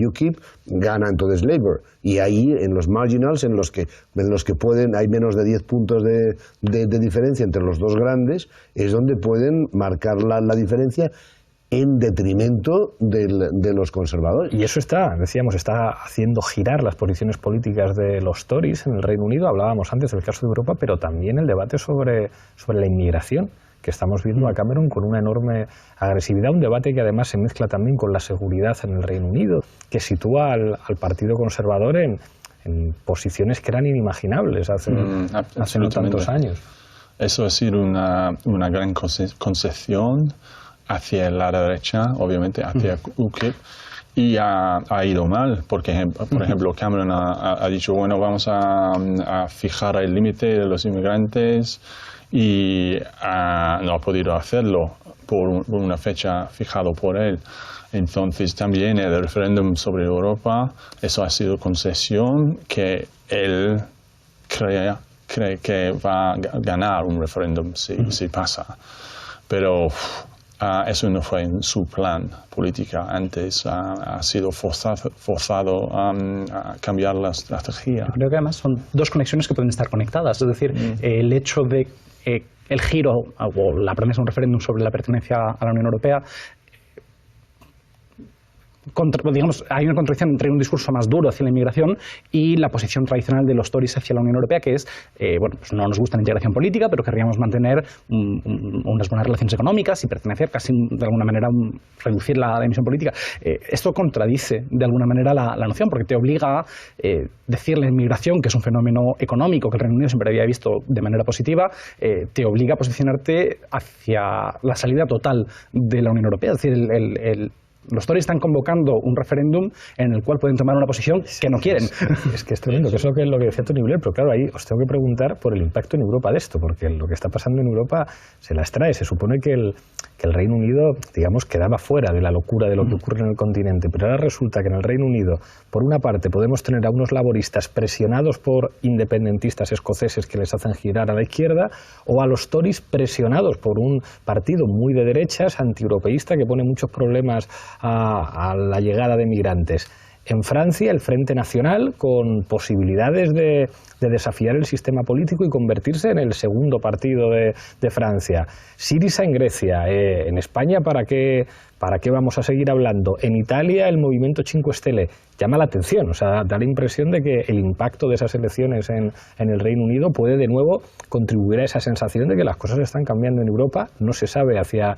UKIP, gana entonces Labour. Y ahí, en los marginals, en los que hay menos de 10 puntos de diferencia entre los dos grandes, es donde pueden marcar la diferencia en detrimento de los conservadores. Y eso está haciendo girar las posiciones políticas de los Tories en el Reino Unido. Hablábamos antes del caso de Europa, pero también el debate sobre la inmigración, que estamos viendo a Cameron con una enorme agresividad, un debate que además se mezcla también con la seguridad en el Reino Unido, que sitúa al Partido Conservador en posiciones que eran inimaginables hace no tantos años. Eso ha sido una gran concesión hacia la derecha, obviamente, hacia UKIP, y ha ido mal, porque, por ejemplo, Cameron ha dicho, bueno, vamos a fijar el límite de los inmigrantes, y no ha podido hacerlo por una fecha fijada por él. Entonces, también el referéndum sobre Europa, eso ha sido concesión que él cree que va a ganar un referéndum si pasa. Pero eso no fue en su plan político antes, ha sido forzado a cambiar la estrategia. Yo creo que además son dos conexiones que pueden estar conectadas, es decir, el hecho de el giro o la promesa de un referéndum sobre la pertenencia a la Unión Europea. Digamos, hay una contradicción entre un discurso más duro hacia la inmigración y la posición tradicional de los Tories hacia la Unión Europea, que es, pues no nos gusta la integración política, pero querríamos mantener unas buenas relaciones económicas y pertenecer casi, de alguna manera, reducir la emisión política. Esto contradice, de alguna manera, la noción, porque te obliga a decir la inmigración, que es un fenómeno económico que el Reino Unido siempre había visto de manera positiva, te obliga a posicionarte hacia la salida total de la Unión Europea. Es decir, los Tories están convocando un referéndum en el cual pueden tomar una posición que no quieren. Es que es tremendo, que es lo que decía Tony Blair, pero claro, ahí os tengo que preguntar por el impacto en Europa de esto, porque lo que está pasando en Europa se las trae. Se supone que el Reino Unido, digamos, quedaba fuera de la locura de lo que ocurre en el continente, pero ahora resulta que en el Reino Unido, por una parte, podemos tener a unos laboristas presionados por independentistas escoceses que les hacen girar a la izquierda, o a los Tories presionados por un partido muy de derechas, antieuropeísta, que pone muchos problemas a la llegada de migrantes. En Francia, el Frente Nacional, con posibilidades de desafiar el sistema político y convertirse en el segundo partido de Francia. Syriza en Grecia. En España, ¿para qué vamos a seguir hablando? En Italia, el movimiento Cinque Stelle. Llama la atención, o sea, da la impresión de que el impacto de esas elecciones en el Reino Unido puede de nuevo contribuir a esa sensación de que las cosas están cambiando en Europa, no se sabe hacia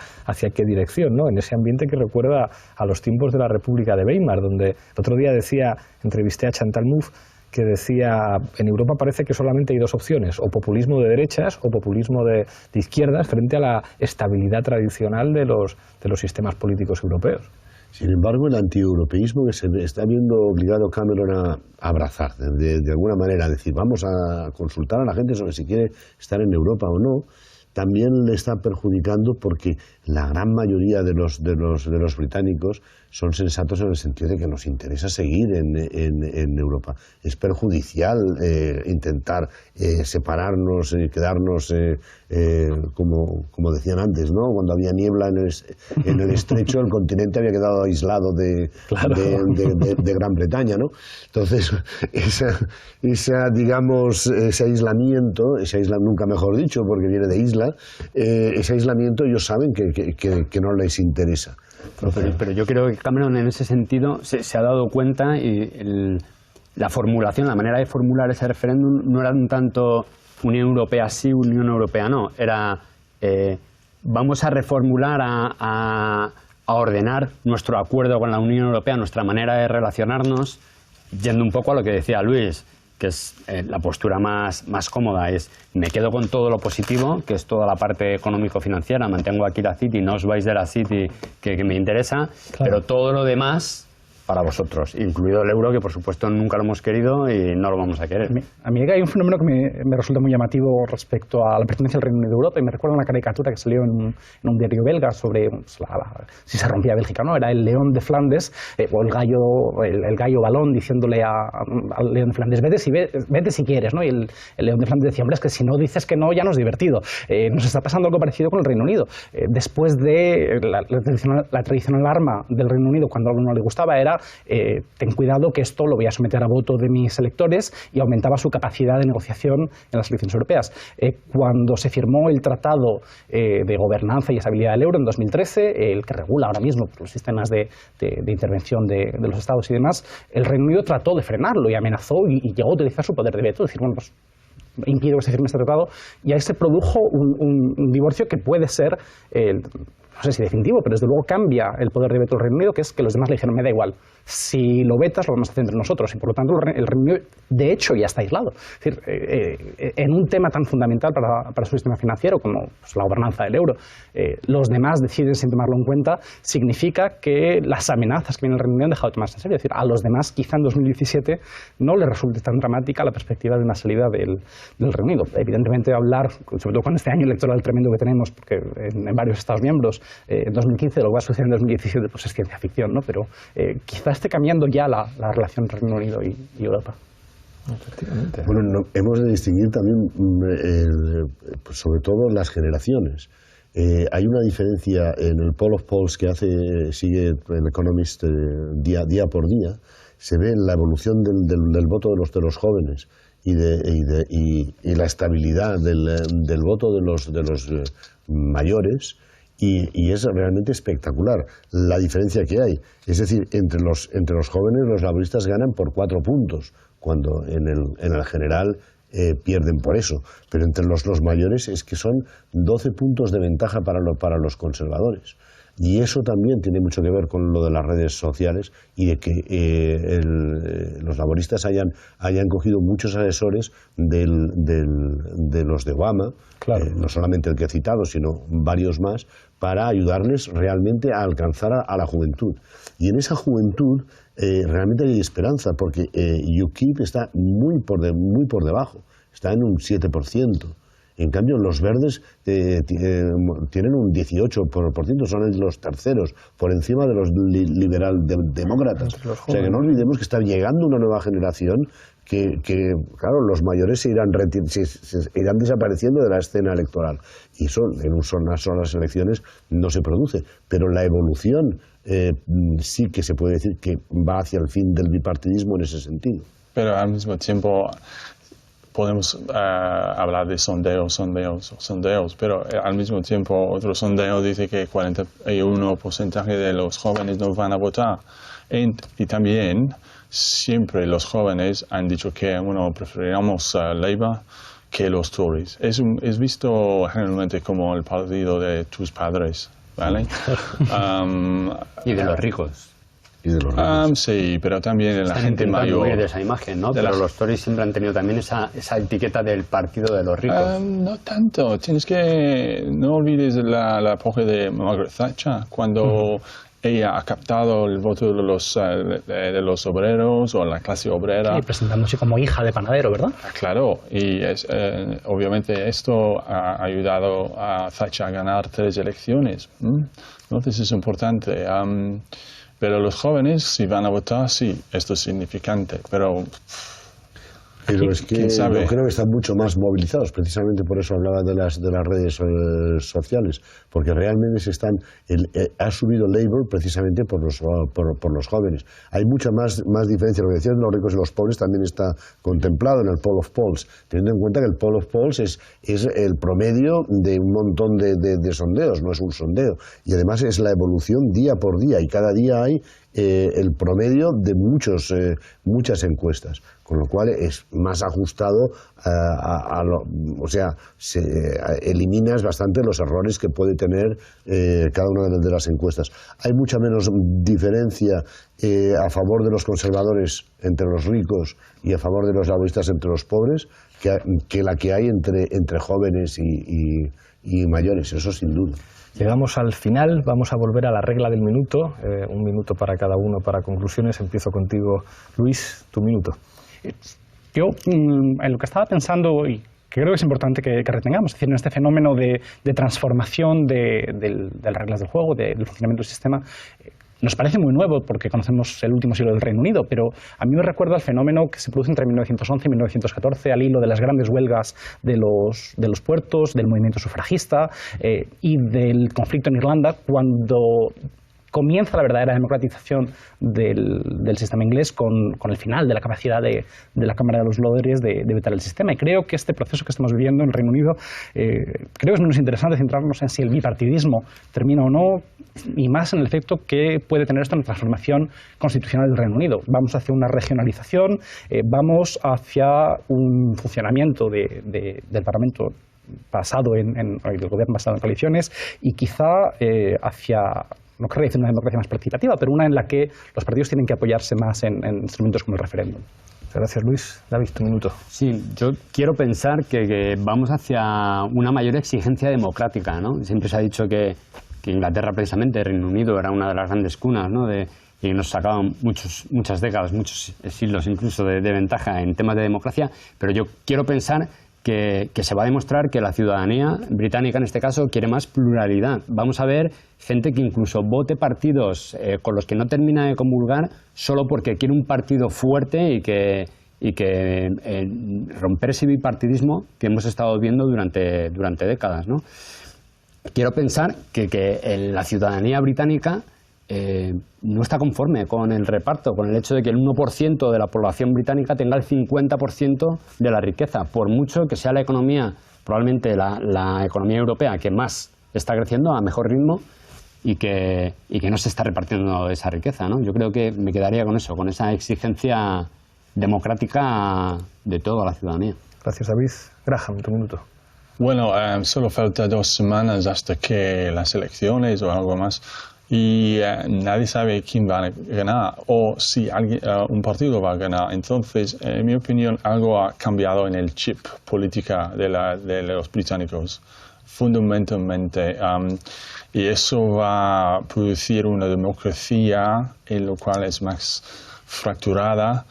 qué dirección, ¿no? En ese ambiente que recuerda a los tiempos de la República de Weimar, donde el otro día entrevisté a Chantal Mouffe, que decía, en Europa parece que solamente hay dos opciones, o populismo de derechas o populismo de izquierdas frente a la estabilidad tradicional de los sistemas políticos europeos. Sin embargo, el antieuropeísmo que se está viendo obligado Cameron a abrazar, de alguna manera, decir, vamos a consultar a la gente sobre si quiere estar en Europa o no, también le está perjudicando porque la gran mayoría de los británicos son sensatos en el sentido de que nos interesa seguir en Europa. Es perjudicial intentar separarnos, quedarnos, como decían antes, ¿no? Cuando había niebla en el estrecho, el continente había quedado aislado de Gran Bretaña, ¿no? Entonces, digamos, ese aislamiento, nunca mejor dicho, porque viene de isla, ese aislamiento ellos saben que no les interesa. Pero yo creo que Cameron en ese sentido se ha dado cuenta y la formulación, la manera de formular ese referéndum no era un tanto Unión Europea sí, Unión Europea no, era vamos a reformular, a ordenar nuestro acuerdo con la Unión Europea, nuestra manera de relacionarnos, yendo un poco a lo que decía Luis, que es la postura más cómoda, es me quedo con todo lo positivo, que es toda la parte económico-financiera, mantengo aquí la City, no os vais de la City que me interesa, pero todo lo demás para vosotros, incluido el euro, que por supuesto nunca lo hemos querido y no lo vamos a querer. A mí hay un fenómeno que me resulta muy llamativo respecto a la pertenencia del Reino Unido a Europa, y me recuerda una caricatura que salió en un diario belga sobre si se rompía Bélgica o no. Era el león de Flandes, o el gallo balón, diciéndole al león de Flandes, vete si quieres, ¿no? Y el león de Flandes decía, hombre, es que si no dices que no, ya no es divertido. Nos está pasando algo parecido con el Reino Unido. Después de la tradicional arma del Reino Unido, cuando algo no le gustaba, era ten cuidado que esto lo voy a someter a voto de mis electores, y aumentaba su capacidad de negociación en las elecciones europeas. Cuando se firmó el Tratado de Gobernanza y Estabilidad del Euro en 2013, el que regula ahora mismo los sistemas de intervención de los Estados y demás, el Reino Unido trató de frenarlo y amenazó y llegó a utilizar su poder de veto, decir, bueno, pues impido que se firme este tratado, y ahí se produjo un divorcio que puede ser no sé si definitivo, pero desde luego cambia el poder de veto del Reino Unido, que es que los demás le dijeron, me da igual, si lo vetas lo vamos a hacer entre nosotros, y por lo tanto el Reino Unido de hecho ya está aislado. Es decir, en un tema tan fundamental para su sistema financiero como pues, la gobernanza del euro, los demás deciden sin tomarlo en cuenta, significa que las amenazas que viene el Reino Unido han dejado de tomarse en serio. Es decir, a los demás quizá en 2017 no les resulte tan dramática la perspectiva de una salida del Reino Unido. Evidentemente hablar, sobre todo con este año electoral tremendo que tenemos, porque en varios Estados miembros, en 2015 lo que va a suceder en 2017 pues es ciencia ficción, ¿no? Pero quizá esté cambiando ya la relación entre Reino Unido y Europa. Bueno, hemos de distinguir también, pues sobre todo, las generaciones. Hay una diferencia en el poll of polls que sigue el Economist día por día. Se ve la evolución del voto de los jóvenes y la estabilidad del voto de los mayores. Y es realmente espectacular la diferencia que hay. Es decir, entre los jóvenes los laboristas ganan por 4 puntos, cuando en el general pierden por eso. Pero entre los mayores es que son 12 puntos de ventaja para los conservadores. Y eso también tiene mucho que ver con lo de las redes sociales y de que los laboristas hayan cogido muchos asesores de los de Obama, claro. No solamente el que he citado, sino varios más, para ayudarles realmente a alcanzar a la juventud. Y en esa juventud realmente hay esperanza, porque UKIP está muy por debajo, está en un 7%. En cambio, los verdes tienen un 18%, son los terceros, por encima de los liberal-demócratas. O sea, que no olvidemos que está llegando una nueva generación que claro, los mayores se irán desapareciendo de la escena electoral. Y en unas solas elecciones no se produce. Pero la evolución sí que se puede decir que va hacia el fin del bipartidismo en ese sentido. Pero al mismo tiempo podemos hablar de sondeos, pero al mismo tiempo otro sondeo dice que 41% de los jóvenes no van a votar. Y también siempre los jóvenes han dicho que preferíamos Labour que los Tories. Es visto generalmente como el partido de tus padres, ¿vale? Y de los ricos. y de los ricos. Sí, pero también en la gente mayor. Huir de esa imagen, ¿no? Pero los Tories siempre han tenido también esa etiqueta del partido de los ricos. No tanto. No olvides la época de Margaret Thatcher, cuando ella ha captado el voto de los obreros o la clase obrera. Sí, presentándose como hija de panadero, ¿verdad? Claro, y obviamente esto ha ayudado a Thatcher a ganar 3 elecciones. Entonces es importante. Pero los jóvenes, si van a votar, sí, esto es significante. Pero es que yo creo que están mucho más movilizados, precisamente por eso hablaba de las redes sociales, porque realmente ha subido Labour precisamente por los jóvenes. Hay mucha más diferencia. Lo que decían los ricos y los pobres también está contemplado en el Poll of Polls, teniendo en cuenta que el Poll of Polls es el promedio de un montón de sondeos, no es un sondeo, y además es la evolución día por día, y cada día hay el promedio de muchas encuestas, con lo cual es más ajustado o sea, eliminas bastante los errores que puede tener cada una de las encuestas. Hay mucha menos diferencia a favor de los conservadores entre los ricos y a favor de los laboristas entre los pobres que la que hay entre jóvenes y mayores, eso sin duda. Llegamos al final, vamos a volver a la regla del minuto, 1 minuto para cada uno para conclusiones. Empiezo contigo, Luis, tu minuto. Yo, en lo que estaba pensando, y creo que es importante que retengamos, es decir, en este fenómeno de transformación de las reglas del juego, del funcionamiento del sistema, nos parece muy nuevo porque conocemos el último siglo del Reino Unido, pero a mí me recuerda al fenómeno que se produce entre 1911 y 1914 al hilo de las grandes huelgas de los puertos, del movimiento sufragista y del conflicto en Irlanda, cuando comienza la verdadera democratización del sistema inglés con el final de la capacidad de la Cámara de los Lores de vetar el sistema. Y creo que este proceso que estamos viviendo en el Reino Unido, creo que es menos interesante centrarnos en si el bipartidismo termina o no, y más en el efecto que puede tener esto en la transformación constitucional del Reino Unido. Vamos hacia una regionalización, vamos hacia un funcionamiento del Parlamento basado el gobierno basado en coaliciones, y quizá hacia, no querría decir una democracia más participativa, pero una en la que los partidos tienen que apoyarse más en instrumentos como el referéndum. Gracias, Luis. David, tu minuto. Sí, yo quiero pensar que vamos hacia una mayor exigencia democrática, ¿no? Siempre se ha dicho que Inglaterra, precisamente, el Reino Unido, era una de las grandes cunas, ¿no? Y nos sacaban muchas décadas, muchos siglos incluso de ventaja en temas de democracia, pero yo quiero pensar que se va a demostrar que la ciudadanía británica, en este caso, quiere más pluralidad. Vamos a ver gente que incluso vote partidos con los que no termina de comulgar solo porque quiere un partido fuerte y que romper ese bipartidismo que hemos estado viendo durante décadas, ¿no? Quiero pensar que la ciudadanía británica no está conforme con el reparto, con el hecho de que el 1% de la población británica tenga el 50% de la riqueza, por mucho que sea la economía, probablemente la economía europea que más está creciendo a mejor ritmo y que no se está repartiendo esa riqueza, ¿no? Yo creo que me quedaría con eso, con esa exigencia democrática de toda la ciudadanía. Gracias, David. Graham, tu minuto. Bueno, solo falta 2 semanas hasta que las elecciones o algo más, y nadie sabe quién va a ganar o si un partido va a ganar. Entonces, en mi opinión, algo ha cambiado en el chip política de los británicos, fundamentalmente, y eso va a producir una democracia en lo cual es más fracturada.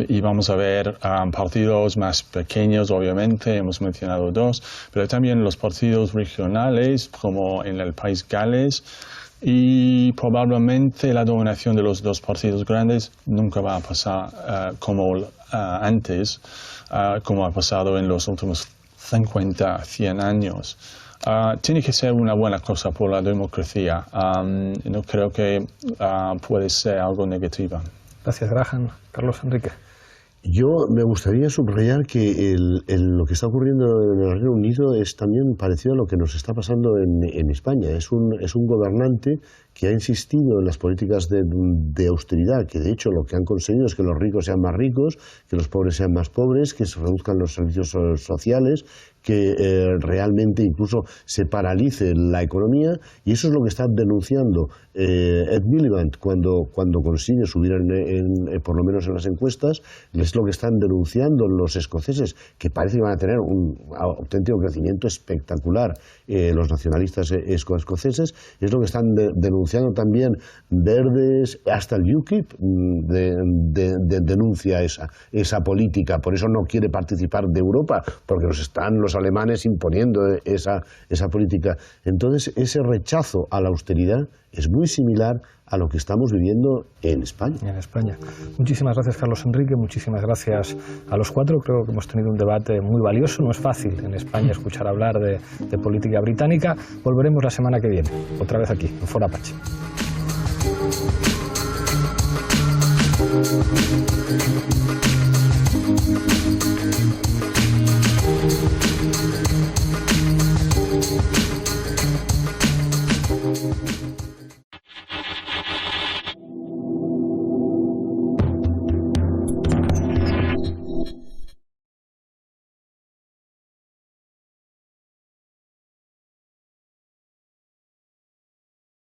Y vamos a ver partidos más pequeños, obviamente, hemos mencionado 2, pero también los partidos regionales, como en el país Gales, y probablemente la dominación de los 2 partidos grandes nunca va a pasar como antes, como ha pasado en los últimos 50, 100 años. Tiene que ser una buena cosa por la democracia. No creo que puede ser algo negativo. Gracias, Graham. Carlos Enrique. Yo me gustaría subrayar que lo que está ocurriendo en el Reino Unido es también parecido a lo que nos está pasando en España. Es un gobernante que ha insistido en las políticas de austeridad, que de hecho lo que han conseguido es que los ricos sean más ricos, que los pobres sean más pobres, que se reduzcan los servicios sociales, que realmente incluso se paralice la economía, y eso es lo que está denunciando Ed Miliband cuando consigue subir por lo menos en las encuestas. Es lo que están denunciando los escoceses, que parece que van a tener un auténtico crecimiento espectacular los nacionalistas escoceses. Es lo que están denunciando también Verdes, hasta el UKIP denuncia esa política. Por eso no quiere participar de Europa, porque los alemanes imponiendo esa política. Entonces, ese rechazo a la austeridad es muy similar a lo que estamos viviendo en España. En España. Muchísimas gracias, Carlos Enrique. Muchísimas gracias a los cuatro. Creo que hemos tenido un debate muy valioso. No es fácil en España escuchar hablar de política británica. Volveremos la semana que viene, otra vez aquí, en Foro Apache.